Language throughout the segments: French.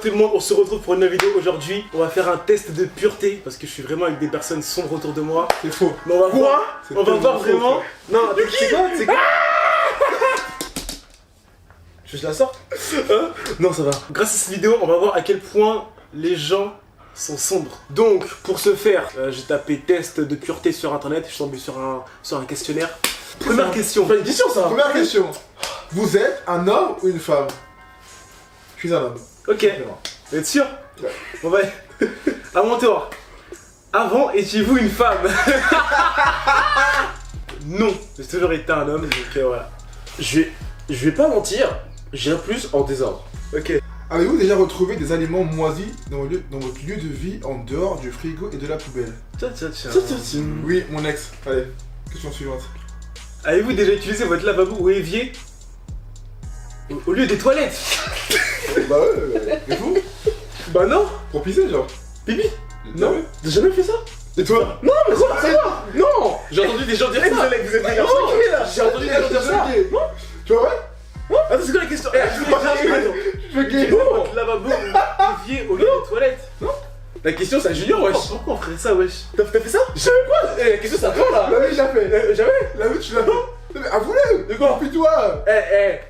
tout le monde, on se retrouve pour une nouvelle vidéo aujourd'hui. On va faire un test de pureté parce que je suis vraiment avec des personnes sombres autour de moi. C'est faux. Mais on va voir, on va voir vraiment. Non, c'est quoi? C'est quoi? Je la sors? Non, ça va. Grâce à cette vidéo, on va voir à quel point les gens sont sombres. Donc, pour ce faire, j'ai tapé test de pureté sur internet. Je suis tombé sur un questionnaire. Première question. Pas une question ça. Première question. Vous êtes un homme ou une femme? Je suis un homme. Ok. Vous êtes sûr? Ouais. Bon bah, à mon tour. Avant, étiez-vous une femme? Non, j'ai toujours été un homme, donc voilà. Je vais pas mentir, j'ai un plus en désordre. Ok. Avez-vous déjà retrouvé des aliments moisis dans votre lieu de vie en dehors du frigo et de la poubelle? Tiens. Oui, mon ex. Allez, question suivante. Avez-vous déjà utilisé votre lavabo ou évier au lieu des toilettes? Bah ouais, et vous? Bah non. Pour pisser genre? Bibi? Non, t'as jamais fait ça? Et toi? Non, mais quoi, c'est quoi? Non, j'ai entendu des gens dire ça. Vous êtes des garçons Non, gay, là. j'ai entendu des gens dire ça. Tu vois ouais? Attends, c'est quoi la question? Je veux gay. Votre lavabo ou évier au lieu des toilettes? La question c'est à Junior, wesh. Pourquoi on ferait ça, wesh? T'as fait ça? Jamais quoi? La question c'est à toi là. La vie, je l'ai fait. Jamais? La vie, tu l'as fait. Non mais avouez-le. De quoi? Puis toi.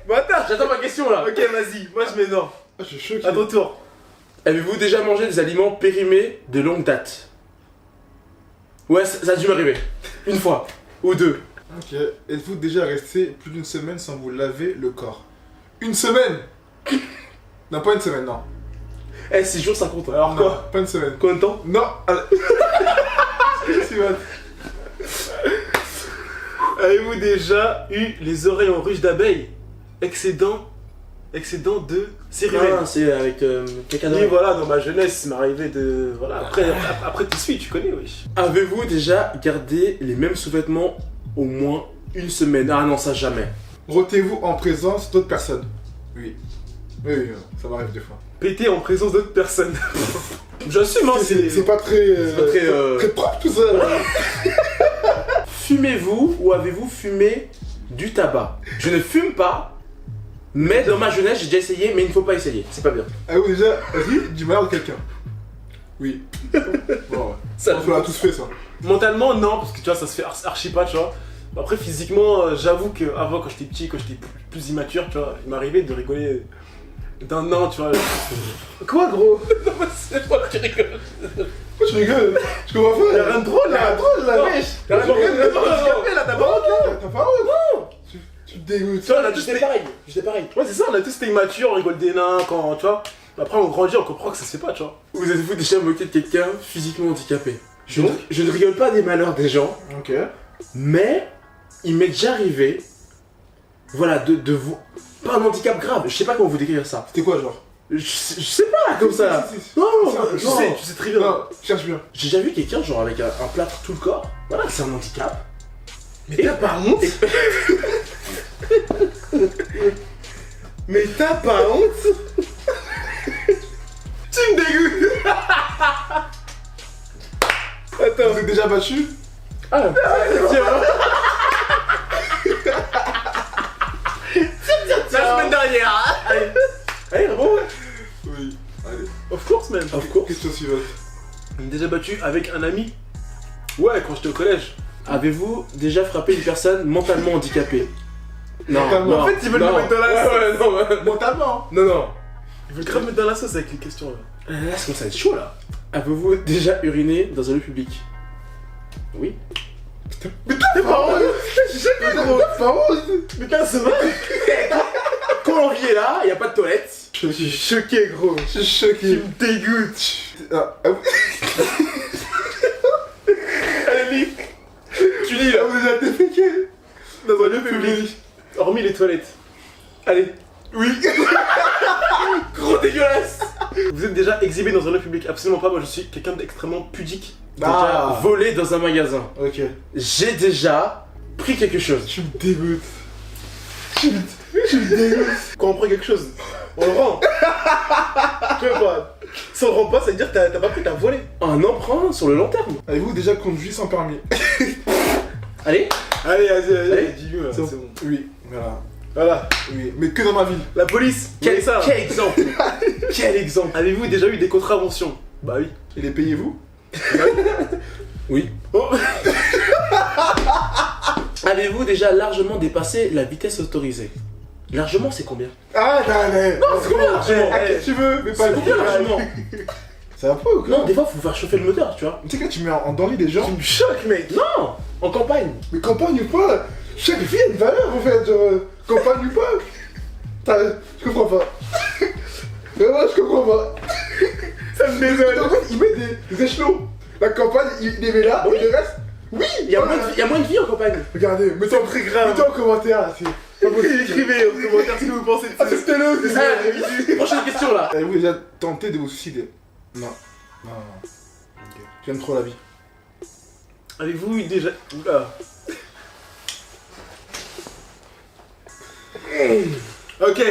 Bah attends. J'attends ma question là. Ok, vas-y, moi je m'énerve. Ah, je suis choqué. À ton tour. Avez-vous déjà mangé des aliments périmés de longue date? Ouais, ça a dû m'arriver. Une fois. Ou deux. Ok. Êtes-vous déjà resté plus d'une semaine sans vous laver le corps? Une semaine? Non, pas une semaine, non. 6 jours ça compte. Alors Non, quoi? pas une semaine. Combien de temps? Non. Suivante. Avez-vous déjà eu les oreilles en ruche d'abeille? Excédent de cérumen. Ah, c'est avec quelqu'un Oui, d'autre. voilà, dans ma jeunesse, il m'arrivait de. Voilà, après tu suis, tu connais, wesh. Avez-vous déjà gardé les mêmes sous-vêtements au moins une semaine? Ah non, ça jamais. Rôtez-vous en présence d'autres personnes? Oui. Oui, ça m'arrive des fois. Péter en présence d'autres personnes. J'assume, hein, C'est pas très. Très propre tout ça. Fumez-vous ou avez-vous fumé du tabac? Je ne fume pas, mais dans ma jeunesse j'ai déjà essayé, mais il ne faut pas essayer, c'est pas bien. Avez-vous déjà ri du malheur de quelqu'un? Oui. Bon, ouais. Ça, On l'a tous fait ça. Mentalement, non, parce que tu vois, ça se fait archi pas, tu vois. Après, physiquement, j'avoue qu'avant, quand j'étais petit, quand j'étais plus immature, tu vois, il m'arrivait de rigoler d'un nain, tu vois. Quoi, gros? Non, mais c'est moi qui rigole. Pourquoi tu rigoles? Je comprends pas. Y'a rien de drôle, là. Y'a rien de drôle là, Non. wesh. Y'a rien de drôle, Non. là, t'as pas honte, là. T'as pas honte? Non. Tu te dégoûtes. Tu vois, on a tous J'étais été... pareil, j'étais pareil. Ouais, c'est ça, on a tous été immatures, on rigole des nains, quand, tu vois. Après, on grandit, on comprend que ça se fait pas, tu vois. Vous êtes-vous déjà moqué de quelqu'un physiquement handicapé? Je Donc ne rigole pas des malheurs des gens, Ok. mais il m'est déjà arrivé, voilà, de vous... Pas un handicap grave, je sais pas comment vous décrire ça. C'était quoi genre? Je sais pas, comme ça. Si. Non, Tu Tu sais très bien. Non, cherche bien. J'ai déjà vu quelqu'un genre avec un plâtre tout le corps. Voilà, c'est un handicap. Mais t'as pas honte? Mais t'as pas honte? Tu me dégoûtes. Attends, vous êtes déjà battu? Ah, Tiens. La semaine dernière. Allez, bon. Oui. Allez. Of course, man. of course. Question suivante. Déjà battu avec un ami? Ouais, quand j'étais au collège. Avez-vous déjà frappé une personne mentalement handicapée? Mentalement. En fait, ils veulent nous mettre dans la sauce. Ouais, non, Mentalement. non. Ils veulent grave mettre dans la sauce avec les questions là. Là, ça commence à être chaud là. Avez-vous déjà uriné dans un lieu public? Oui. Mais t'as pas honte. T'as pas honte. Mais t'as ce vrai? Colombier là, y a pas de toilette. Je suis choqué, gros. Je suis choqué. Tu me dégoûtes. Ah oui. Allez, Tu dis là. Vous déjà été féqué dans un lieu public. Hormis les toilettes. Allez. Oui. Gros dégueulasse. Vous êtes déjà exhibé dans un lieu public? Absolument pas, moi je suis quelqu'un d'extrêmement pudique. Ah. Volé dans un magasin. Ok. J'ai déjà pris quelque chose. Tu me dégoûtes. Tu me dégoûtes. Quand on prend quelque chose, on le rend. Tu vois pas? Si on le rend pas, ça veut dire que t'as pas pris, t'as volé. Un emprunt sur le long terme. Avez-vous déjà conduit sans permis? Allez. Allez, Allez. dis-lui là, C'est c'est bon. bon. Oui. Voilà. Voilà, oui, mais que dans ma ville. La police, quel ça Quel exemple. Quel exemple. Avez-vous déjà eu des contraventions? Bah oui. Et les payez-vous? Oui. Oh. Avez-vous déjà largement dépassé la vitesse autorisée? Largement, c'est combien? Ah, non, Non, c'est combien largement? À qui tu veux, mais pas C'est combien largement? Ça va pas ou quoi? Non, des fois, faut faire chauffer le moteur, tu vois. Tu sais que tu mets en danger des gens? Tu me choques, mec. Non, en campagne. Mais campagne ou pas? Chaque vie a une valeur en fait, genre campagne ou pas? Je comprends pas. Vraiment, je comprends pas. Ça me désole. En fait, il met des échelons. La campagne, il les met là, Oui. et le reste, oui! Il y a moins de vie en campagne. Regardez, mettez très grave. en commentaire là, c'est pas possible. Écrivez en commentaire ce que vous pensez de ça. Acceptez-le, c'est Ah, prochaine question là. Avez-vous déjà tenté de vous suicider? Non. Non. Ok. J'aime trop la vie. Avez-vous eu déjà. Oula. Ok.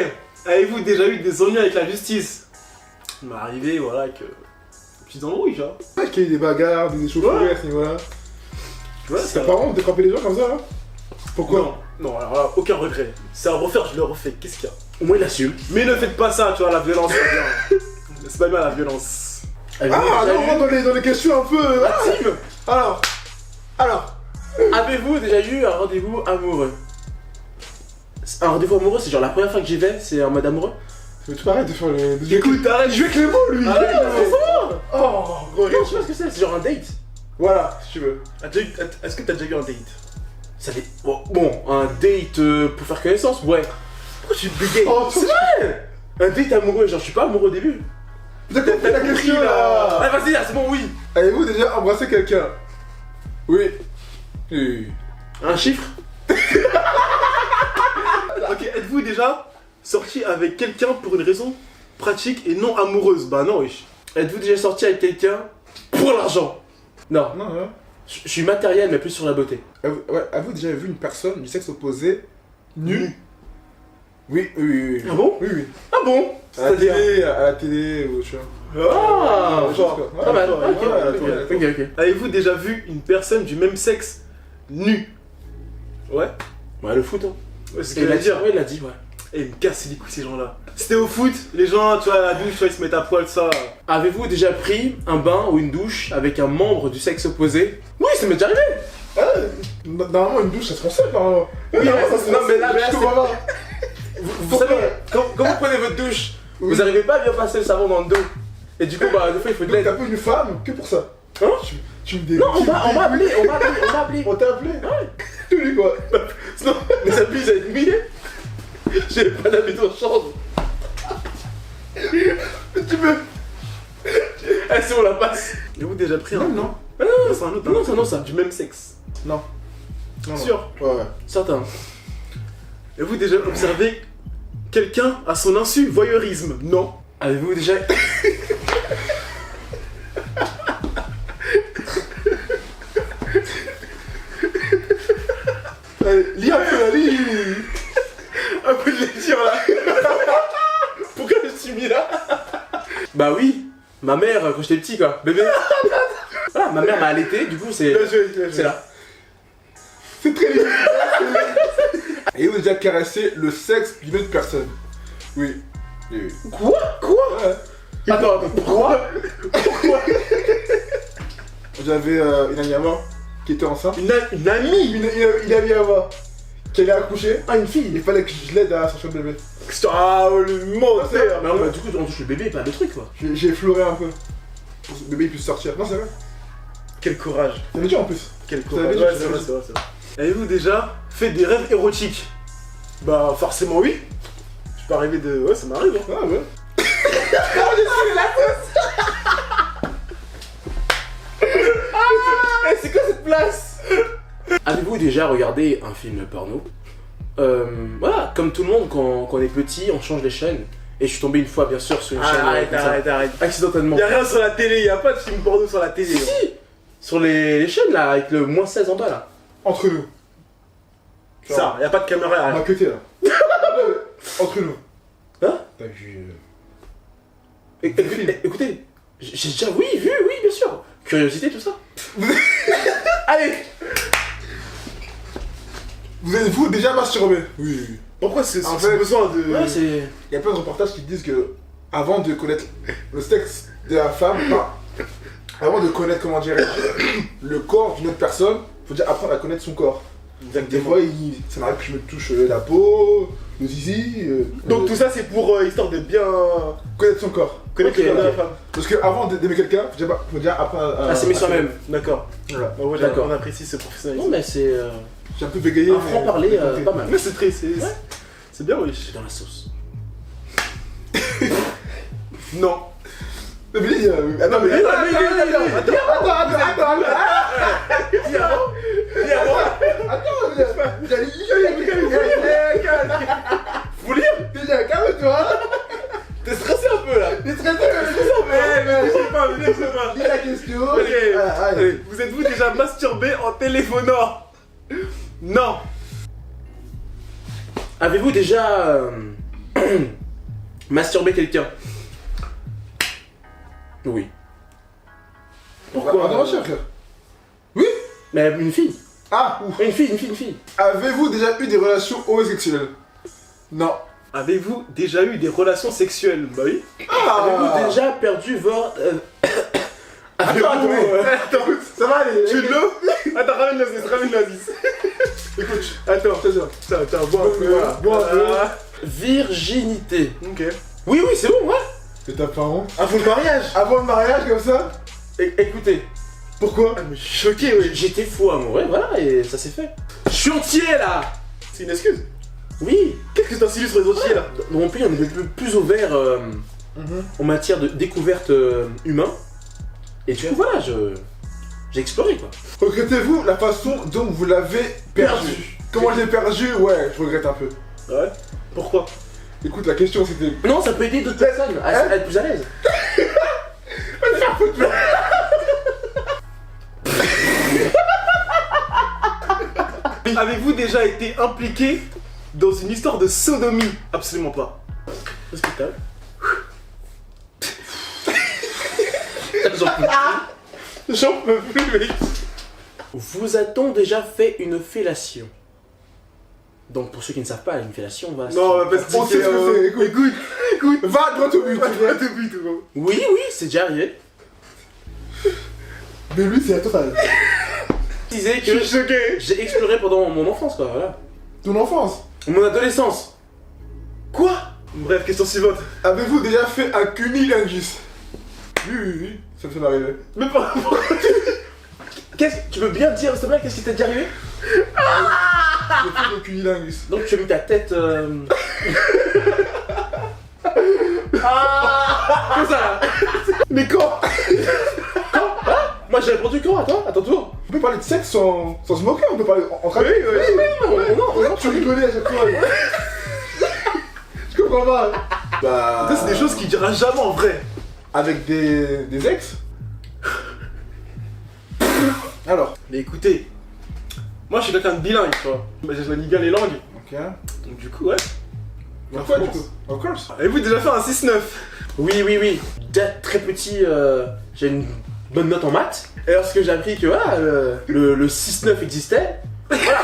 Avez-vous déjà eu des ennuis avec la justice? Il m'est arrivé, voilà, que. Petite embrouille, genre. Ouais, qu'il y a eu des bagarres, des échauffourées à ce niveau-là. Tu vois, C'est pas honte de frapper les gens comme ça là? Pourquoi? Non, non, alors là, aucun regret. C'est à refaire, je le refais. Qu'est-ce qu'il y a? Au moins, il assume. Mais ne faites pas ça, tu vois, la violence, c'est bien. C'est pas bien la violence. Ah, là on rentre dans les questions un peu. Intime. Alors. Avez-vous déjà eu un rendez-vous amoureux? Un rendez-vous amoureux, c'est genre la première fois que j'y vais, c'est en mode amoureux? Mais tu arrêtes de faire le. Écoute, arrête. Il joue avec les mots lui! Arrête, forcément. Oh, gros, Non, je sais pas ce que c'est genre un date. voilà, si tu veux. Est-ce que t'as déjà eu un date? Ça dé... Bon, un date pour faire connaissance, ouais. Pourquoi tu bégayes? Oh, C'est vrai. Un date amoureux, genre je suis pas amoureux au début. T'as compris la question là! Ah vas-y, c'est bon, oui. Avez-vous déjà embrassé quelqu'un? Oui. Oui. Un chiffre? Ok, êtes-vous déjà sorti avec quelqu'un pour une raison pratique et non amoureuse? Bah non, wesh. Êtes-vous déjà sorti avec quelqu'un pour l'argent? Non. Non, non. Je suis matériel, mais plus sur la beauté. Avez-vous déjà vu une personne du sexe opposé nue? Oui, oui, oui, oui. Ah bon? Oui, oui. Ah bon? À la télé, à la télé, ou je sais Ah, je sais pas. pas mal. Ouais, Ok, ouais, ouais, ok. Avez-vous déjà vu une personne du même sexe nue? Ouais. Ouais, le foot, hein. Ouais, c'est ce Il qu'il a a dit, dit. ouais, il a dit, ouais. Et ils me cassent les couilles ces gens-là. C'était au foot, les gens, tu vois, à la douche, tu vois, ils se mettent à poil, ça. Avez-vous déjà pris un bain ou une douche avec un membre du sexe opposé? Oui, ça m'est déjà arrivé. Normalement, une douche, ça se concerne, normalement. Oui, Non, ouais, ça se non, mais là, concerne, mais là, je comprends pas. Vous Pourquoi? savez, quand vous prenez votre douche, Oui. vous n'arrivez pas à bien passer le savon dans le dos. Et du coup, bah, des fois, il faut de Donc, l'aide. t'as pas une femme que pour ça? Hein? Tu me dis. Non, on m'a appelé, on m'a appelé. On t'a appelé? Ouais. Tu dis quoi? Non, mes habits, ils avaient mouillé. J'avais pas d'habits dans la chambre. Tu veux? Ah, c'est bon, la passe. Avez-vous déjà pris un. Non, non. Ah, non, C'est un autre. non, ça, non, ça. Du même sexe. Non. Non, non. Sûr. Ouais, ouais. Certain. Avez-vous déjà observé quelqu'un à son insu? Voyeurisme? Non. Avez-vous déjà. Allez, lis un peu, là, lis. Un peu de lecture là. Pourquoi je suis mis là? Bah oui, ma mère, quand j'étais petit, quoi. Bébé. Voilà, ma mère m'a allaité, du coup, c'est. Bien joué, bien joué. C'est là. C'est très bien. Et vous déjà caressé le sexe d'une autre personne? Oui. Oui, oui. Quoi? Quoi? Ouais. Attends, pourquoi? J'avais une amie à moi qui était enceinte. Une amie. Une amie à moi qui allait accoucher. Ah, une fille. Il fallait que je l'aide à sortir le bébé. Ah, le menteur. Non, bah du coup, on touche le bébé, pas le truc, quoi. J'ai effleuré un peu. Pour que le bébé puisse sortir. Non, c'est vrai. Quel courage. T'avais dit en plus. Quel Vous courage. avez dit, Ouais, vous c'est avez vrai, dit. c'est vrai, c'est vrai. Avez-vous déjà fait des rêves érotiques? Bah, forcément oui. Je peux arriver de. Ouais, ça m'arrive. Hein. Ah ouais. Eh, c'est quoi cette place? Avez-vous déjà regardé un film porno? Voilà, comme tout le monde, quand on est petit, on change les chaînes. Et je suis tombé une fois, bien sûr, sur une chaîne. Arrête, comme ça. arrête. Accidentellement. Y'a rien sur la télé, y'a pas de film porno sur la télé. Si, si. Sur les chaînes, là, avec le moins 16 en bas, là. Entre nous. Ça, y'a pas de caméra, On rien. va cuter là. Entre nous. Hein? T'as vu. Écoutez, j'ai déjà, oui, vu, oui, bien sûr. Curiosité, tout ça. Allez. Vous êtes-vous déjà masturbé? Oui, oui. Pourquoi ce En fait, besoin de. Ouais, c'est. Il y a plein de reportages qui disent que avant de connaître le sexe de la femme, enfin, avant de connaître, comment dire, le corps d'une autre personne, faut déjà apprendre à connaître son corps. Des fois, ça m'arrive que je me touche la peau, le zizi. Donc tout ça c'est pour histoire de bien connaître son corps. connaître Ok, le corps de la ok. femme. Parce que avant d'aimer quelqu'un, faut déjà apprendre à. Ah, c'est soi-même. D'accord. Voilà. Bon, ouais, D'accord. on apprécie ce professionnalisme. Non, mais c'est. J'ai un peu bégayé. Un franc-parler pas mal. Mais c'est très. Ouais. C'est bien, oui. Dans la sauce. Non. Mais dis, attends, mais attends. Faut lire. Calme-toi. T'es stressé un peu là. T'es très bien. Je sais pas, je sais pas. Lis la question. Allez, Allez. allez. Vous êtes-vous déjà masturbé en téléphonant? Non. Avez-vous déjà. masturbé quelqu'un? Oui. Pourquoi? On cherche. Mais une fille. Ah, ouf. Une fille. Avez-vous déjà eu des relations homosexuelles? Non. Avez-vous déjà eu des relations sexuelles? Bah oui. Avez-vous déjà perdu votre. Attends, Attends, ça va aller. tu l'eau? Attends, ramène l'Aziz. Écoute, Attends, c'est ça. attends, bois un peu. Voilà, bois un peu. Ah, Virginité. ok. Oui, c'est bon, ouais. C'est ta parent. Avant le mariage? Avant le mariage, comme ça? Écoutez, Pourquoi? Ah, mais je suis choqué, oui. j'étais fou amoureux, voilà, et ça s'est fait. Je suis entier là. C'est une excuse. Oui. Qu'est-ce que t'insinues sur les entiers là? Dans mon pays, on est plus ouvert en matière de découverte humain. Et du coup, voilà, j'ai exploré quoi. Regrettez-vous la façon dont vous l'avez perdu? Comment je l'ai perdu? Ouais, je regrette un peu. Ouais. Pourquoi? Écoute, la question c'était. Non, ça peut aider d'autres personnes à être plus à l'aise. Avez-vous déjà été impliqué dans une histoire de sodomie? Absolument pas. Hospital. J'en peux plus, mec. Vous a-t-on déjà fait une fellation? Donc pour ceux qui ne savent pas, une fellation va... Non, parce que On sait ce que c'est, écoute. Va droit au but. Pas de but, gros. Oui, c'est déjà arrivé. Mais lui, c'est la totale. Je disais Je que suis choqué. j'ai exploré pendant mon enfance quoi, voilà. Ton enfance. Mon adolescence. Quoi? Bref, question suivante. Avez-vous déjà fait un cunilingus? Oui. Ça me fait m'arriver. Mais pas. Qu'est-ce que tu veux bien dire, s'il te plaît, qu'est-ce qui t'est déjà arrivé? J'ai fait le cunilingus. Donc tu as mis ta tête... Comme ça là. Mais quand? Moi j'ai répondu quand? Attends, attends-toi. On peut parler de sexe sans se moquer, on peut parler entre amis. Non, Tu rigolais à chaque fois. Je comprends pas. Bah. Ça, c'est des choses qu'il dira jamais en vrai. Avec des ex. Alors. Mais écoutez, moi je suis quelqu'un de bilingue, tu vois. Bah, je manigan les langues. Ok. Donc du coup, ouais. Pourquoi du coup? Of course. Avez-vous déjà fait un 6-9? Oui. Dès très petit, j'ai une bonne note en maths. Et lorsque j'ai appris que voilà, le 6-9 existait, voilà,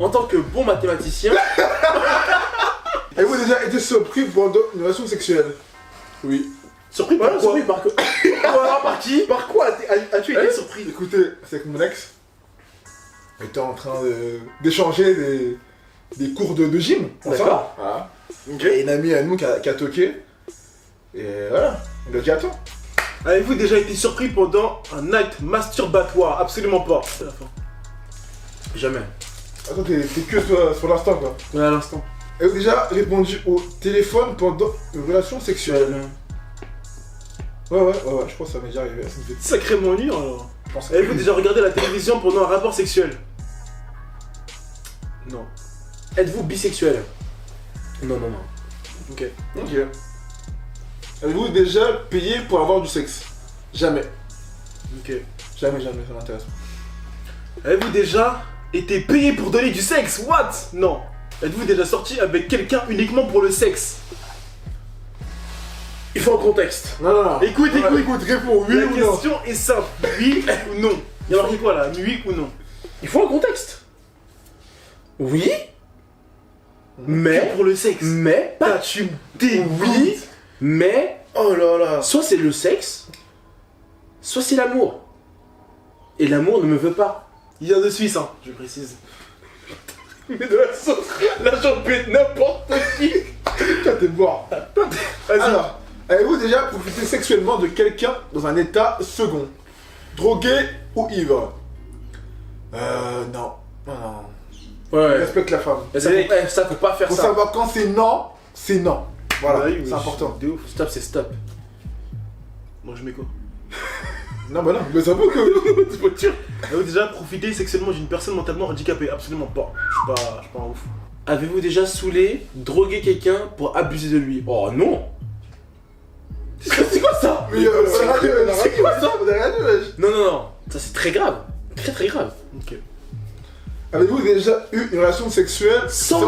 en tant que bon mathématicien, Avez-vous déjà été surpris pendant une relation sexuelle? Oui. Surpris par quoi? surpris par que... Par qui? Par quoi as-tu été surpris? Écoutez, c'est avec mon ex. On était en train d'échanger des cours de gym. ensemble. D'accord. Voilà. Ok. Et une amie à nous qui a toqué. Et voilà. On lui a dit attends. Avez-vous déjà été surpris pendant un acte masturbatoire? Absolument pas. C'est la fin. Jamais. Attends, t'es que sur l'instant quoi. Ouais, à l'instant. Avez-vous déjà répondu au téléphone pendant une relation sexuelle? Ouais, je pense que ça m'est déjà arrivé. Ça me fait- Sacrément nul alors. je pense. Avez-vous déjà regardé la télévision pendant un rapport sexuel? Non. Êtes-vous bisexuel? Non. Ok. Ok. Avez-vous déjà payé pour avoir du sexe? Jamais. Ok. Jamais, ça m'intéresse pas. Avez-vous déjà été payé pour donner du sexe? What? Non. Êtes-vous déjà sorti avec quelqu'un uniquement pour le sexe? Il faut un contexte. Non. Écoute, réponds oui La ou non. question est simple. Oui ou non? Il y a marqué quoi là? Oui ou non? Il faut un contexte. Oui. Mais. Que pour le sexe. Mais. Pas. Putain, tu me dégoûtes. Oui. Mais. Oh là là. Soit c'est le sexe, soit c'est l'amour. Et l'amour ne me veut pas. Il vient de Suisse, hein, je précise. Mais de la sauce, là j'en peux être n'importe qui. Putain, t'es mort. Vas-y. Alors, avez-vous déjà profité sexuellement de quelqu'un dans un état second? Drogué ou ivre? Non. Non, non. Ouais. Respecte la femme. Ça faut pas faire Faut ça. savoir quand c'est non, c'est non. Voilà, Oui, c'est important. De ouf. Stop, c'est stop. Moi je mets quoi? Non, bah non, mais ça vaut que. C'est pas sûr. Avez-vous déjà profité sexuellement d'une personne mentalement handicapée? Absolument pas. Je suis pas un ouf. Avez-vous déjà saoulé, drogué quelqu'un pour abuser de lui? Oh non. C'est quoi ça? Mais C'est quoi ça? On a rien dit, wesh. Non, non, non. Ça c'est très grave. Très très grave. Ok. Avez-vous déjà eu une relation sexuelle Sans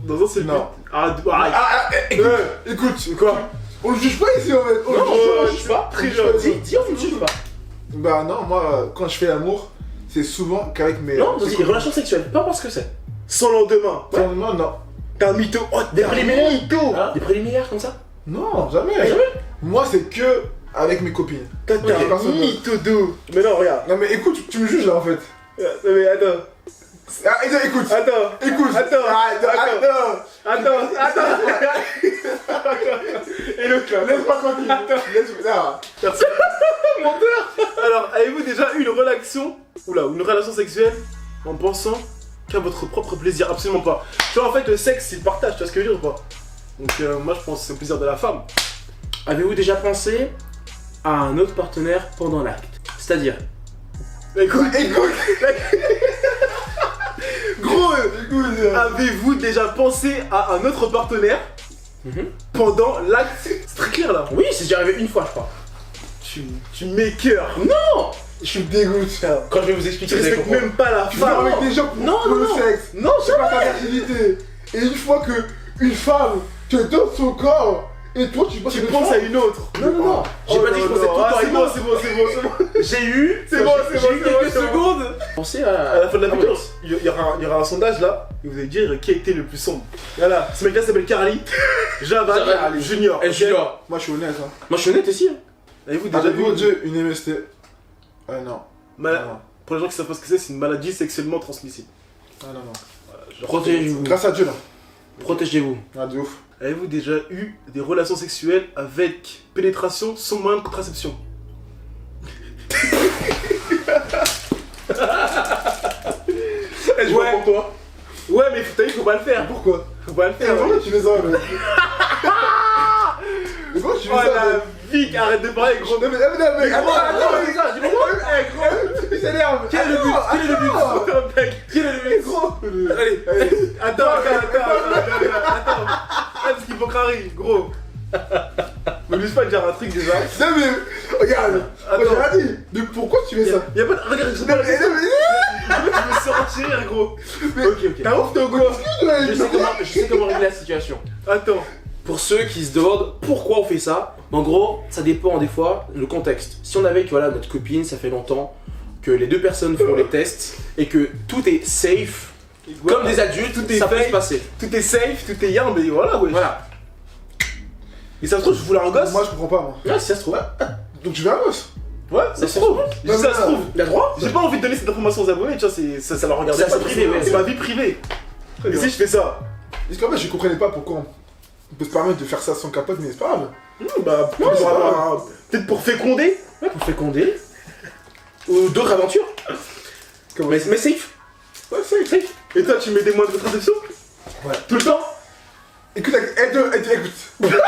Dans un seul Non. but. Ah, Écoute, quoi? On le juge pas ici en fait. Non, on ne juge pas. Très On le juge gentil. Dis, on ne juge pas. Bah non, moi, quand je fais l'amour, c'est souvent qu'avec mes. Non, mes vas-y, copines. relation sexuelle. Peu importe ce que c'est. Sans lendemain. Non, non, non. T'es un mytho. Oh, Des t'es un préliminaires. mytho. Hein? Des préliminaires comme ça? Non, jamais. Jamais? Moi, c'est que avec mes copines. T'es Ok, un personne mytho d'eau. Mais non, regarde. Non, mais écoute, tu me juges là en fait. Non, mais attends. Ah, écoute. Attends. Écoute. Attends. Ah, Attends. Et l'autre là. Laisse-moi tranquille. Laisse-moi. Personne. Menteur. Alors, avez-vous déjà eu une relation sexuelle en pensant qu'à votre propre plaisir? Absolument pas. Tu vois, en fait, le sexe, c'est le partage, tu vois ce que je veux dire ou pas? Donc, moi, je pense que c'est le plaisir de la femme. Avez-vous déjà pensé à un autre partenaire pendant l'acte? C'est-à-dire? Écoute, gros, Écoute. avez-vous déjà pensé à un autre partenaire pendant l'acte? C'est très clair là. Oui, c'est déjà arrivé une fois, je crois. Tu m'écœures. Non! Je suis dégoûté. Quand je vais vous Tu expliquer, vous allez respectes comprendre. même pas la Tu dors femme. avec des gens pour Non, pour non, le non. sexe. Non, C'est pas ta virginité. Et une fois que une femme te donne son corps et toi tu penses Tu que penses à une autre. Non, non, non. J'ai pas dit que je pensais tout le temps à c'est une bon, autre. c'est bon. J'ai eu. C'est bon, c'est J'ai bon, eu c'est bon, quelques c'est bon. secondes. Pensez À la fin de la Ah, vidéo, oui. il y aura un sondage là, et vous allez dire qui a été le plus sombre. Voilà, ce mec là s'appelle Carly, Javad, Javad. Junior. Elle junior. Moi je suis honnête. Hein. Moi, je suis honnête aussi. Hein. Avez-vous déjà vu Avez-vous déjà une MST? Non. Mala- Non. Pour les gens qui savent pas ce que c'est une maladie sexuellement transmissible. Ah non, non. Genre- Protégez-vous. Grâce à Dieu là. Protégez-vous. Ah de ouf. Avez-vous déjà eu des relations sexuelles avec pénétration sans moyen de contraception? Je vois pour toi. Ouais, mais t'as vu, faut pas le faire. Pourquoi? Faut pas le Eh, faire. pourquoi tu fais ça mec? Mais pourquoi tu fais Oh ça la mec? vie, arrête de parler, gros. Non mais attends, il s'énerve. Quel est le but? Quel est le but? Quel est le but? Gros. Allez, attends. Ah, parce qu'il faut carrer, gros. M'oblige pas de dire un truc déjà. Non mais regarde. Moi Attends. j'ai rien dit. Mais pourquoi tu fais ça? Y'a pas de. Regarde, je sais Non pas la mais question. non mais. Je me sens retirer, gros. Ok. T'as ouf, t'es au goût. Je sais comment régler la situation. Attends. Pour ceux qui se demandent pourquoi on fait ça, en gros, ça dépend des fois le contexte. Si on est avec voilà, notre copine, ça fait longtemps que les deux personnes font les tests et que tout est safe, comme des adultes, Tout est ça peut safe. se passer. Tout est safe, tout est bien, mais voilà, ouais. Voilà. Et ça se trouve, je voulais un gosse. Moi je comprends pas moi. Ouais, si ça se trouve. Donc tu veux un gosse? Ouais, ça se trouve. Je dis ça se trouve. Il a droit. J'ai pas envie de donner cette information aux abonnés, tu vois, ça leur regarde C'est pas. assez privé, ouais. C'est ma vie privée. Très Et bien. si je fais ça? Parce qu'en fait je comprenais pas pourquoi on peut se permettre de faire ça sans capote, mais c'est pas grave. Bah, Ouais, c'est peut-être pour féconder. Ouais, pour féconder. Ou d'autres aventures. Comment Mais safe. Ouais, c'est. Et toi, tu mets des moyens de contraception? Ouais. Tout le temps? Écoute, écoute. Voilà,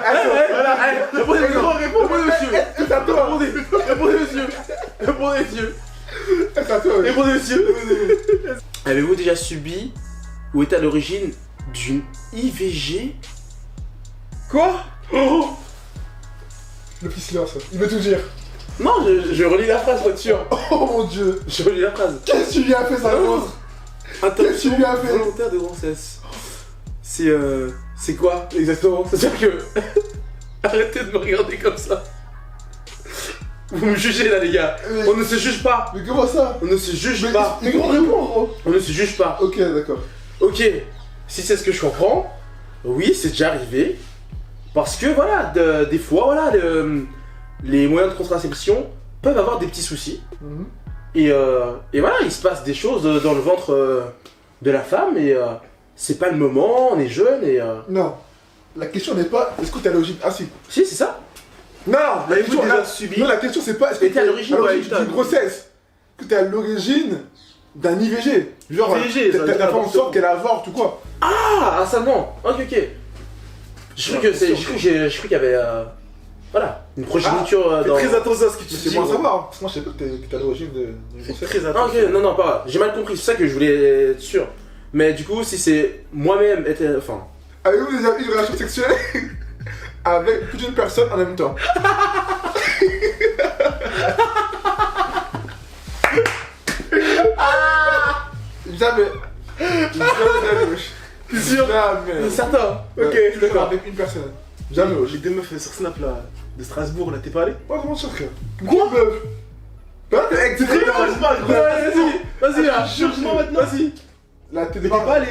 allez, répondez, monsieur. C'est à toi. Répondez, monsieur. Répondez, monsieur. C'est à toi. Répondez, monsieur. Avez-vous déjà subi ou été à l'origine d'une IVG? Quoi? Oh. Le petit silence, il veut tout dire. Non, je relis la phrase, pour être sûr. Oh mon dieu. Je relis la phrase. Qu'est-ce que tu lui as fait ça l'autre? Qu'est-ce que tu lui as fait? Volontaire de grossesse. C'est quoi exactement? C'est-à-dire que. Arrêtez de me regarder comme ça. Vous me jugez là les gars. Mais- On ne se juge pas. Mais comment ça? On ne se juge Mais pas. comment répondre, gros? On ne se juge pas. Ok, d'accord. Ok, si c'est ce que je comprends, oui, c'est déjà arrivé. Parce que voilà, des fois, voilà, les moyens de contraception peuvent avoir des petits soucis. Mhm. Et voilà, il se passe des choses dans le ventre de la femme et c'est pas le moment, on est jeune et. Non. La question n'est pas est-ce que t'es à l'origine. Ah si. Si, c'est ça. Non, la L'avez-vous question, déjà là- subi? Non, la question c'est pas est-ce que Mais t'es à l'origine, ouais, putain. d'une grossesse. Que t'es à l'origine d'un IVG. Genre, IVG, ça veut t'as dire fait en avortement. sorte qu'elle avorte ou quoi. Ah, ça non. Ok, ok. Je crois qu'il y avait. Voilà, une progéniture Fais dans. très attention à ce que tu C'est dis. moi à gros. savoir. Parce que moi je sais pas que t'es à l'origine d'une Fais grossesse. très Ah, attention. ok, non, non, pas grave. J'ai mal compris, c'est ça que je voulais être sûr. Mais du coup, si c'est moi-même, enfin. Avez-vous déjà eu une relation sexuelle avec plus d'une personne en même temps? Jamais. Jamais, wesh. T'es sûr? Jamais. Certain. Ouais, Ok, toujours d'accord. avec une personne. Jamais, wesh. J'ai deux meufs sur Snap là, de Strasbourg là, t'es pas allé? Ouais, comment ça, frère? Quoi? Bah, t'es C'est très bien, je parle, gros. Vas-y là. Jure-moi maintenant. Vas-y. Là, t'es Mais t'es pas allé?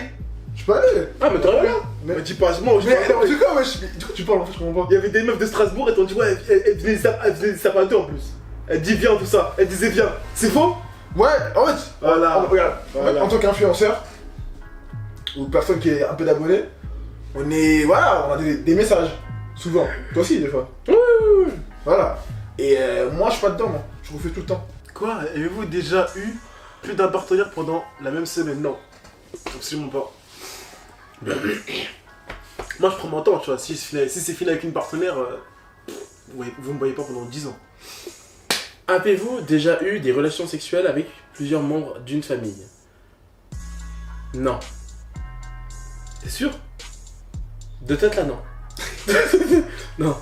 Je peux aller. Ah, mais t'as rien là. Mais dis pas, moi je Mais parle. en tout cas, wesh. Mais du coup, tu parles en fait, je comprends pas. Il y avait des meufs de Strasbourg et t'ont dit ouais, elle venait de Sapato en plus. Elle dit viens tout ça, elle disait viens. C'est faux? Ouais, en fait, Voilà. regarde, Voilà. en tant qu'influenceur, ou personne qui est un peu d'abonnés, on est, voilà, on a des messages, souvent, toi aussi des fois, voilà, et moi je suis pas dedans, moi, je refais tout le temps. Quoi? Avez-vous déjà eu plus d'un partenaire pendant la même semaine? Non. Absolument pas. Moi je prends mon temps, tu vois. Si c'est fini avec une partenaire, vous me voyez pas pendant 10 ans. Avez-vous déjà eu des relations sexuelles avec plusieurs membres d'une famille? Non. T'es sûr? De tête là, non. Non.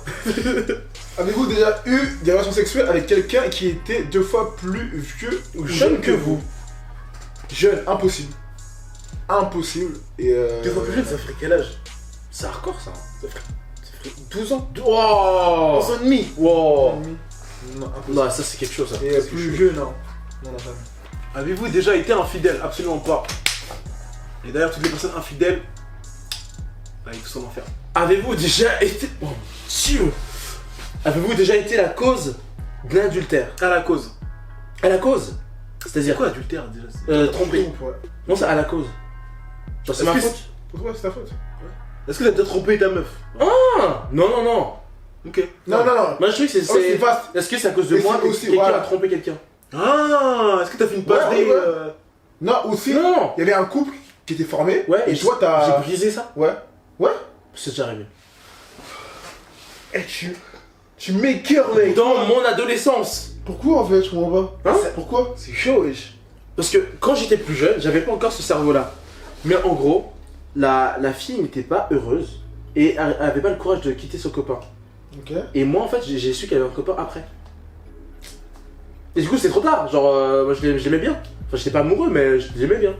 Avez-vous déjà eu des relations sexuelles avec quelqu'un qui était 2 fois plus vieux ou Jeune que vous. Jeune, impossible. Impossible, et 2 fois plus jeune, ça ferait quel âge? C'est hardcore ça. Ça ferait 12 ans. Wow. 11 ans et demi. Wow. Non, impossible. Non, ça c'est quelque chose ça. Et C'est plus quelque vieux, non. Non, non, jamais. Avez-vous déjà été infidèle? Absolument pas. Et d'ailleurs, toutes les personnes infidèles, bah, ils tous en enfer. Avez-vous déjà été. Oh mon Dieu. Avez-vous déjà été la cause d'un adultère? À la cause. À la cause? C'est C'est-à-dire quoi adultère déjà? tromper. Ouais. Non, c'est à la cause. Genre c'est Est-ce ma que faute. Pourquoi c'est ta faute? Est-ce que t'as déjà trompé ta meuf? Ah non, non, non. Ok. Non, non, non. Moi je trouve que Oh, c'est vaste. Est-ce que c'est à cause de Et moi c'est que aussi, quelqu'un voilà. a trompé quelqu'un? Ah, est-ce que t'as fait une passe Ouais, des. ouais. Non, aussi, Non, non. il y avait un couple qui était formé. Ouais, et toi, j'ai t'as. brisé ça. Ouais. Ouais. C'est déjà arrivé. Eh, tu m'écœures, mec! Dans mon adolescence. Pourquoi en fait? Je comprends pas. Hein? Pourquoi? C'est chaud, wesh. Parce que quand j'étais plus jeune, j'avais pas encore ce cerveau-là. Mais en gros, la fille n'était pas heureuse et elle avait pas le courage de quitter son copain. Ok. Et moi en fait, j'ai su qu'elle avait un copain après. Et du coup, c'est trop tard. Genre, moi je l'aimais bien. Enfin, j'étais pas amoureux, mais je l'aimais bien.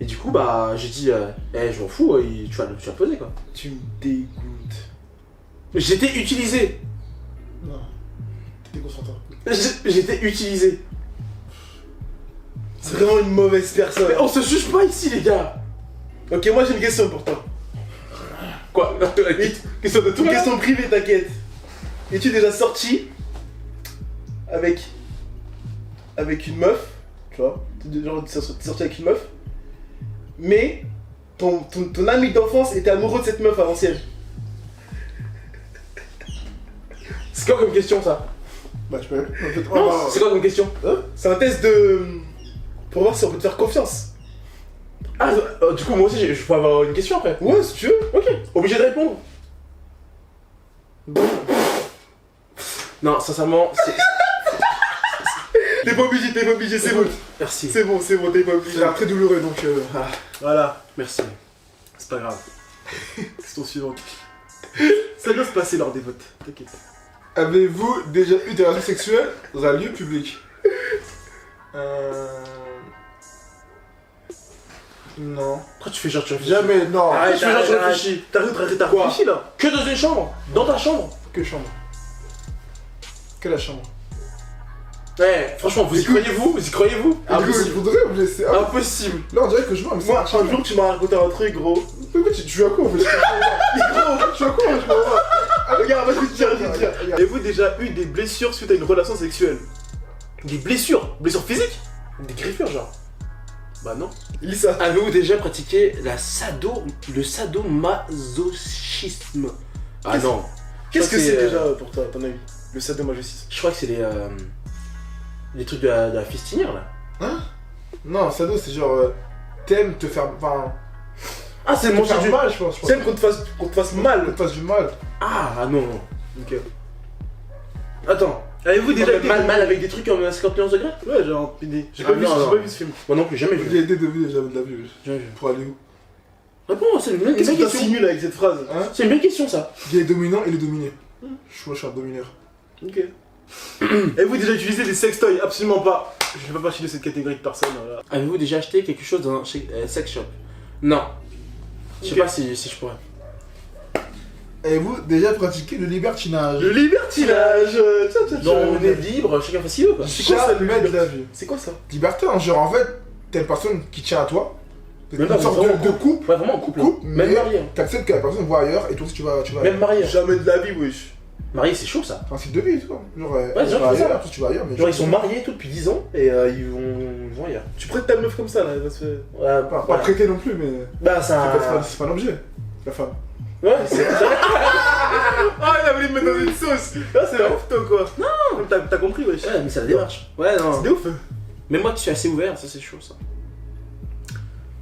Et du coup, bah, j'ai dit, je m'en fous, tu vas le poser quoi. Tu me dégoûtes. J'étais utilisé. Non. T'es consentant. J'étais utilisé. C'est vraiment une mauvaise personne. Mais on se juge pas ici, les gars. Ok, moi j'ai une question pour toi. Quoi? Question de tout. Voilà. Question privée, t'inquiète. Es-tu déjà sorti avec une meuf, tu vois? Genre, t'es sorti avec une meuf, mais ton ami d'enfance était amoureux de cette meuf à l'ancienne. C'est quoi comme question ça? Bah, tu peux. Non, c'est quoi comme question? C'est un test de. Pour voir si on peut te faire confiance. Ah, du coup, moi aussi, je peux avoir une question après. Ouais, si tu veux. Ok, obligé de répondre. Non, sincèrement, c'est. T'es pas obligé, c'est bon. Merci. C'est bon, t'es pas C'est obligé. l'air très douloureux donc. Voilà, Merci. c'est pas grave. Question suivante. Ça doit se passer lors des votes, t'inquiète. Avez-vous déjà eu des relations sexuelles dans un lieu public? Non. Pourquoi tu fais genre tu réfléchis? Jamais, non. Arrête, Tu fais genre, tu arrête. réfléchis. T'as Quoi? réfléchi là. Que dans une chambre? Dans ta chambre? Que chambre? Que la chambre? Ouais, franchement, vous y croyez-vous? Vous y croyez-vous? Ah, il Impossible. faudrait, mais c'est. Impossible. Là, on dirait que je vois, mais c'est Moi, archi. un jour, tu m'as raconté un truc, gros. Mais tu joues à quoi en fait? Tu joues à quoi? Je comprends pas. Regarde, vas-y, tiens, tiens. Regarde. Avez-vous déjà eu des blessures suite à une relation sexuelle? Des blessures? Blessures physiques? Des griffures, genre? Bah non. Lisa. Avez-vous déjà pratiqué le sadomasochisme? Ah non. Qu'est-ce que Ça, c'est c'est, déjà pour toi, à ton avis? Le sadomasochisme. Je crois que c'est les trucs de la fistinière là. Hein? Non, sado, c'est genre. T'aimes te faire. Enfin. Ah, c'est Te mon faire du. mal, je pense. T'aimes qu'on te fasse Qu'on mal. te fasse du mal. Ah non, non. Ok. Attends. Avez-vous déjà été Mal avec des trucs comme 51 degrés? Ouais, j'ai une idée. J'ai Ah, pas vu non, non. j'ai pas vu ce film. Moi non plus, jamais vu. J'ai été deviner, j'avais de la vue. Jamais vu. Pour aller où? Réponds, c'est une bonne Qu'est-ce que t'as question. si nul avec cette phrase? Hein? C'est une belle question ça. Il y a les dominants et les dominés. Moi, je suis un domineur. Ok. Avez-vous déjà utilisé des sextoys? Absolument pas. Je fais pas partie de cette catégorie de personnes. Voilà. Avez-vous déjà acheté quelque chose dans un sex shop? Non. Je sais Ok. pas si je pourrais. Avez-vous déjà pratiqué le libertinage? Le libertinage. Non, on est libre, chacun fait ce qu'il veut quoi. C'est quoi ça, le Jamais de la libertinage? vie. C'est quoi ça? Libertin, genre en fait, t'as une personne qui tient à toi. Même pas, Une sorte vraiment de couple. Ouais, vraiment en couple. Couple, Même mais marié. t'acceptes que la personne voit ailleurs et toi aussi tu vas. Même marié. Jamais de la vie, wesh. Marié, c'est chaud ça. C'est un style de vie, tu vois. Genre, Ouais, tu genre, vas c'est ça. ailleurs, toi, tu vas ailleurs. Mais Genre, ils sont mariés tous depuis 10 ans et ils vont ailleurs. Tu prêtes ta meuf comme ça là, elle va se faire. Ouais, Pas voilà. prêter non plus, mais. Bah, ça. C'est pas un objet. La femme. Ouais, c'est. Ah, il a voulu me mettre dans une sauce. Là, c'est ouf, toi quoi. Non. T'as compris, wesh. Ouais, mais c'est la démarche. Ouais, non. C'est ouf. Mais moi qui suis assez ouvert, ça c'est chaud ça.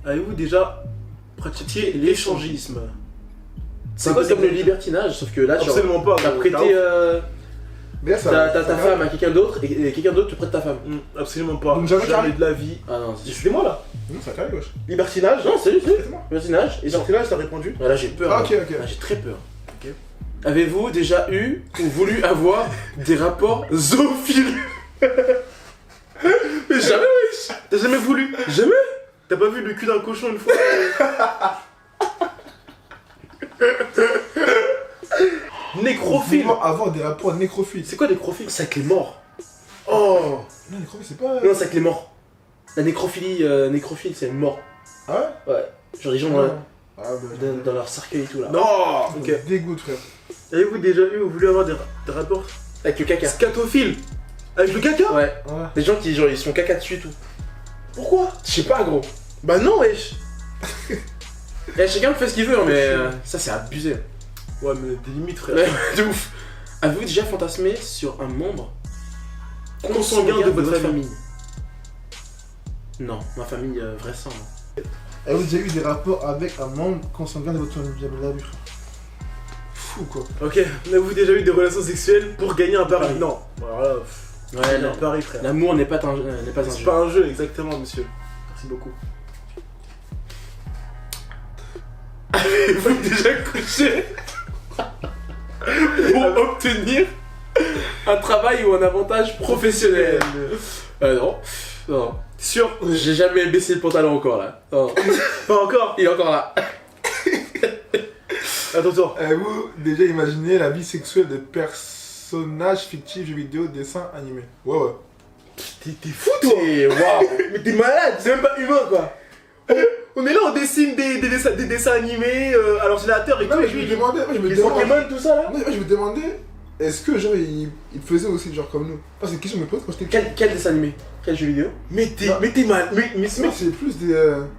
Avez-vous déjà pratiqué l'échangisme? C'est quoi, c'est comme le libertinage, sauf que là, genre, Absolument pas. t'as gros. prêté Mais là, ça. ta femme à quelqu'un d'autre et quelqu'un d'autre te prête ta femme. Absolument pas. Donc, jamais carré. de la vie. Ah non, c'est C'était moi là. Non, ça carré, wesh. Libertinage. Non, c'est Exactement. libertinage. Et genre, Libertinage, t'as répondu. là j'ai peur. Ah, hein. ok, ok. Là, j'ai très peur. Ok. Avez-vous déjà eu ou voulu avoir des rapports zoophiles? Mais jamais, wesh. T'as jamais voulu. Jamais. T'as pas vu le cul d'un cochon une fois? Nécrophile. Vouloir avoir des rapports nécrophiles. C'est quoi nécrophile? C'est avec les morts. Oh Non, nécrophile, c'est pas. non, c'est avec les morts. La nécrophilie, nécrophile, c'est mort. Ah ouais? Ouais. Genre les gens Ah, bah. dans leur cercueil et tout là. Non. Ok. Ok. Dégoûte, frère. Avez-vous déjà eu ou voulu avoir des rapports Avec le caca. scatophiles? Avec le caca? Ouais. Ouais. Des gens qui genre ils se font caca dessus et tout. Pourquoi? Je sais pas gros. Bah non, wesh. Et chacun fait ce qu'il veut hein, mais ça c'est abusé. Ouais, mais des limites, frère. Ouais, de ouf. Avez-vous déjà fantasmé sur un membre Consanguin de votre famille. Non, ma famille vrai sang. hein. Avez-vous déjà eu des rapports avec un membre consanguin de votre famille? Jamais de la vie, frère. Fou, quoi. Ok, avez-vous déjà eu des relations sexuelles pour gagner un pari? Pari. Non. Alors là, Ouais, gagner un pari, frère. l'amour n'est pas un jeu. C'est jeu. pas un jeu, exactement, monsieur. Merci beaucoup. Avez-vous déjà couché Pour obtenir un travail ou un avantage professionnel. Non. Non. Sûr? J'ai jamais baissé le pantalon encore là. Non. Pas encore. Il est encore là. Attends. Avez-vous déjà imaginé la vie sexuelle de personnages fictifs, jeux vidéo, dessins animés? Ouais, ouais. T'es fou, toi. Et waouh. Mais t'es malade, c'est même pas humain, quoi. On est là, on dessine des dessins animés à l'ordinateur et Non, tout. mais et je me puis, demandais, moi, je me les demandais. Pokémon, tout ça là. Non, moi, je me demandais, est-ce que genre il faisait aussi genre comme nous? Enfin, c'est une question que je me pose quand j'étais petit. Quel dessin animé? Quel jeu vidéo? Mais t'es mal. Mais ce Moi, mec, c'est plus des.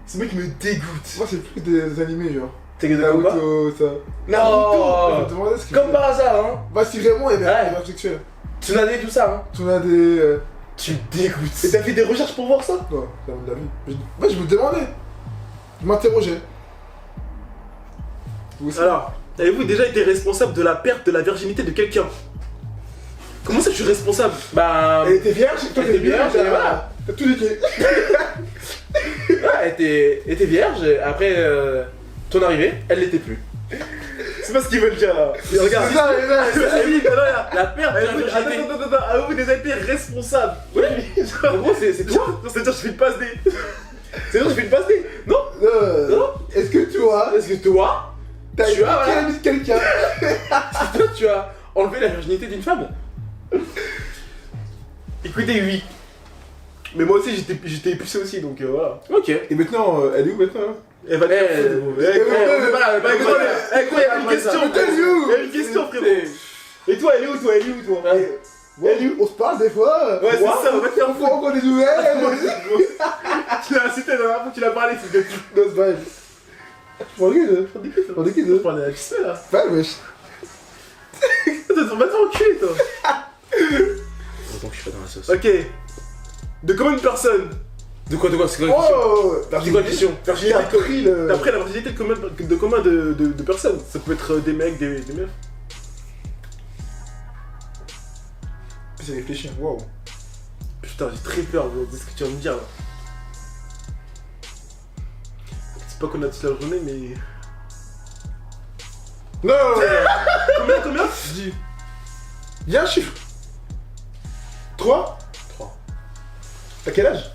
ce mec me dégoûte. Moi, c'est plus des animés, genre. T'es que de combat? Naruto, ça. Non. Je me demandais ce qu'il Comme faisait. par hasard, hein. Bah, si vraiment il y avait Ouais. un rapport sexuel. Tsunade, tout ça, hein. Tu as des. Tu me dégoûtes. Et t'as fait des recherches pour voir ça? Non, jamais de la vie. Moi, je me demandais. Je m'interrogeais. Vous aussi? Alors, avez-vous déjà été responsable de la perte de la virginité de quelqu'un? Comment ça, je suis responsable? Bah. Elle était vierge, toi Elle t'es était vierge, et voilà. T'as tout niqué. Ouais, elle était vierge, et après ton arrivée, elle l'était plus. C'est pas ce qu'ils veulent dire là. Et regarde. C'est ça, Ah oui, non, là. La perte de la Avez-vous virginité. avez-vous déjà été responsable? Oui. Genre, En gros, c'est toi. Non, c'est-à-dire je fais une passe D. C'est-à-dire je fais une passe D. Non? Non. Est-ce que toi, Parce que toi, t'as Tu niqué as, voilà. la vie de quelqu'un? toi, tu as enlevé la virginité d'une femme. Écoutez, oui. Mais moi aussi, j'étais épicé aussi, donc voilà. Ok. Et maintenant, elle est où maintenant? Elle va On est pas là, il y a une question, une question, frérot. Et toi, elle est où, toi? Elle est où? On se parle des fois. Ouais, c'est ça, on va te faire Faut encore des nouvelles. Tu l'as incité la dernière fois que tu l'as parlé, c'est que tu. Non, c'est pas vrai. Je prends de qui, On parle de la piste là. Pas, wesh. Attends, va t'enculer, toi. Autant que je suis pas dans la sauce. Ok. De combien de personnes? De quoi? C'est quoi la question? Oh, C'est quoi la question? T'as pris le. la virginité de combien de personnes? Ça peut être des mecs, des meufs. C'est réfléchi, wow. Putain, j'ai très peur de ce que tu vas me dire là. C'est pas qu'on a toute la journée, mais. Non. Combien? Je dis. Dis un chiffre. 3. 3. T'as quel âge?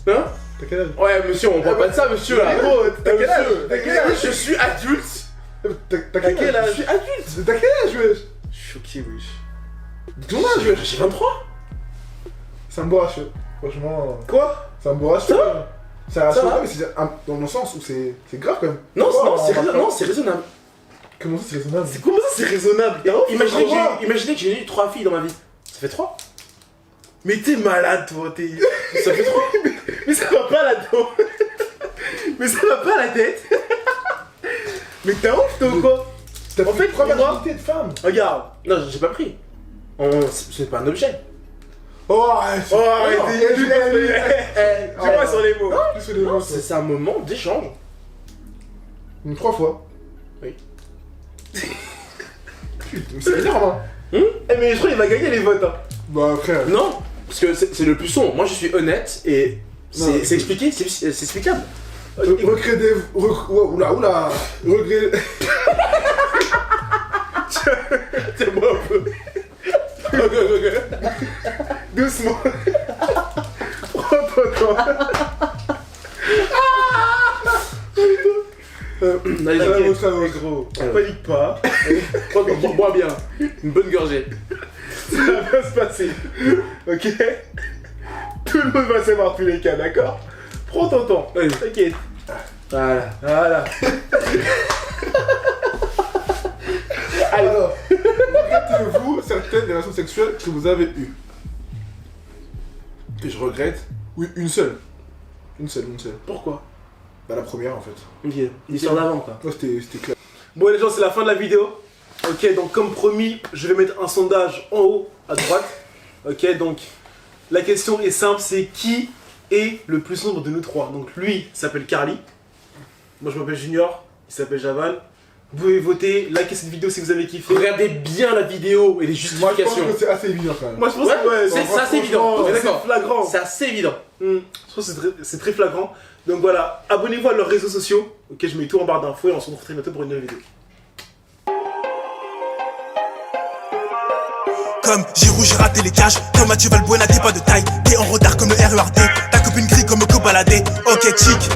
Hein? T'as quel âge? Ouais, monsieur, on parle pas de ça, monsieur là. Gros, t'as quel âge? T'as quel âge? Je suis adulte. T'as quel âge? Je suis adulte. T'as quel âge, wesh? Je suis choqué, wesh. Dis ton âge, wesh. J'ai 23. Ça me borrache, franchement. Quoi? Ça me borrache. Ça va rassure, mais c'est dans le sens où c'est grave quand même. Non, Oh, c'est raisonnable. Comment ça, c'est raisonnable? Comment ça, c'est raisonnable? Imaginez que j'ai eu 3 filles dans ma vie. Ça fait 3. Mais t'es malade, toi, Ça fait 3. Mais ça va pas là-dedans. Mais ça va pas la tête. Mais t'es ouf, toi, ou quoi? T'as En fait, trois moi- virginités de femmes. Regarde. Non, j'ai pas pris. C'est pas un objet. Oh, Oh, arrêtez. J'ai pas sur les mots. Plus que des mots, ça. C'est un moment d'échange. 3 fois. Oui. Putain, mais c'est énorme, hein. Eh, mais je crois qu'il va gagner les votes, hein. Bah, frère. Non, parce que c'est le plus sombre. Moi, je suis honnête et Non, c'est expliqué, c'est explicable. Recréer des. Oula. Regret. Tiens-moi un peu. Doucement. Prends ton temps. Allez, Ok, ça va. gros. Panique pas. bois bien. Une bonne gorgée. Ça va bien se passer. Ok? Tout le monde va savoir tous les cas, d'accord? Prends ton temps. Oui. T'inquiète. Voilà. Alors, regrettez-vous certaines des relations sexuelles que vous avez eues? Que je regrette? Oui, une seule. Une seule. Pourquoi? Bah, la première en fait. Ok. L'histoire d'avant, quoi. Moi, c'était clair. Bon, les gens, c'est la fin de la vidéo. Ok, donc comme promis, je vais mettre un sondage en haut à droite. Ok, donc la question est simple, c'est qui est le plus sombre de nous trois? Donc lui s'appelle Carly. Moi je m'appelle Junior, il s'appelle Javal. Vous pouvez voter, likez cette vidéo si vous avez kiffé. Regardez bien la vidéo et les Moi, je pense justifications. que c'est assez évident quand même. Moi je pense Ouais, que ouais, c'est assez évident. On est c'est d'accord. flagrant. C'est assez évident. Je pense que c'est très flagrant. Donc voilà, abonnez-vous à leurs réseaux sociaux. Ok, je mets tout en barre d'infos et on se retrouve très bientôt pour une nouvelle vidéo. Comme Giroud, j'ai raté les cages. Comme Mathieu Valbuena, t'es pas de taille. T'es en retard comme le RERD. Ta copine gris comme Cobaladé. Ok, chic.